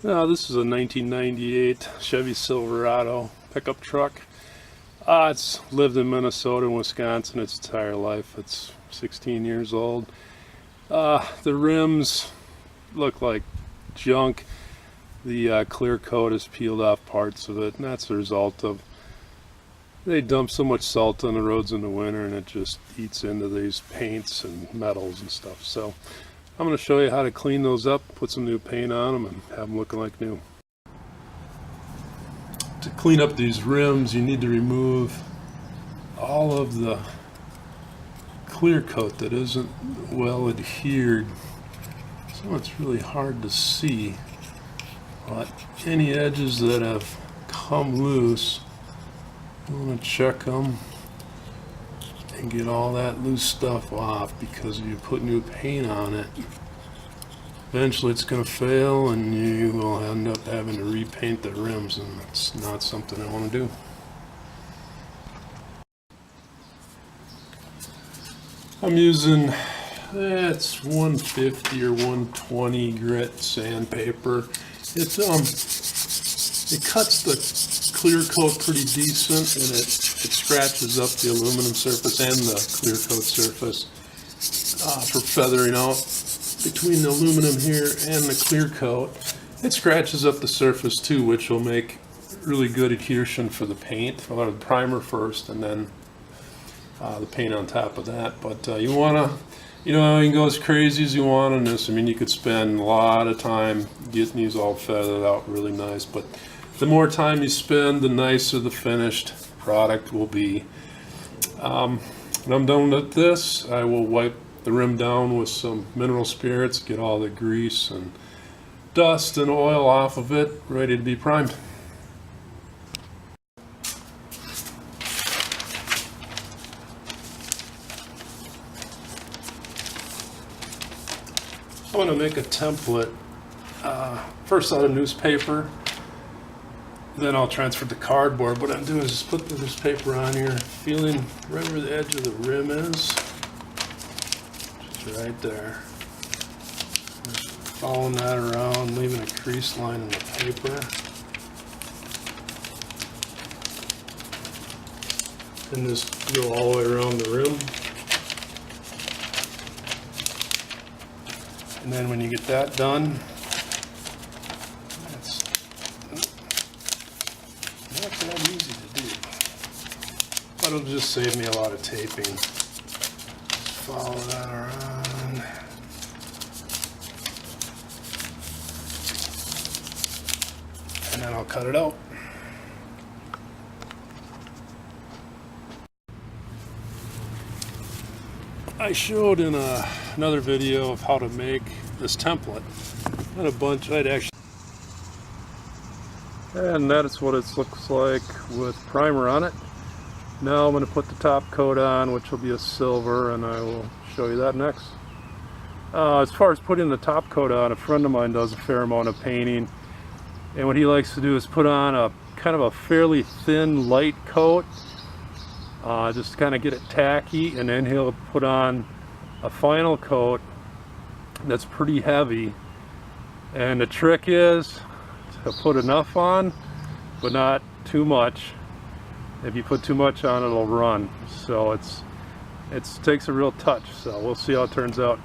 This is a 1998 Chevy Silverado pickup truck. It's lived in Minnesota and Wisconsin its entire life. It's 16 years old. The rims look like junk. The clear coat has peeled off parts of it, and that's the result of they dump so much salt on the roads in the winter, and it just eats into these paints and metals and stuff. So I'm going to show you how to clean those up, put some new paint on them, and have them looking like new. To clean up these rims, you need to remove all of the clear coat that isn't well adhered. So it's really hard to see, but any edges that have come loose, you want to check them and get all that loose stuff off, because if you put new paint on it, eventually it's going to fail and you will end up having to repaint the rims, and that's not something I want to do. I'm using, it's 150 or 120 grit sandpaper. It cuts the clear coat pretty decent, and it scratches up the aluminum surface and the clear coat surface for feathering out between the aluminum here and the clear coat. It scratches up the surface too, which will make really good adhesion for the paint, or the primer first and then the paint on top of that. But you want to, you can go as crazy as you want on this. I mean, you could spend a lot of time getting these all feathered out really nice, but the more time you spend, the nicer the finished product will be. When I'm done with this, I will wipe the rim down with some mineral spirits, get all the grease and dust and oil off of it, ready to be primed. I'm going to make a template, first out of newspaper, then I'll transfer the cardboard. What I'm doing is just put the newspaper on here, feeling right where the edge of the rim is, just right there. Just following that around, leaving a crease line in the paper. And just go all the way around the rim. And then when you get that done, that's not that easy to do, but it'll just save me a lot of taping. Just follow that around. And then I'll cut it out. I showed in another video of how to make this template. I had a bunch, and that is what it looks like with primer on it. Now I'm going to put the top coat on, which will be a silver, and I will show you that next. As far as putting the top coat on, a friend of mine does a fair amount of painting, and what he likes to do is put on a kind of a fairly thin light coat, just to kind of get it tacky, and then he'll put on a final coat that's pretty heavy. And the trick is to put enough on, but not too much. If you put too much on, it'll run. So it takes a real touch. So we'll see how it turns out.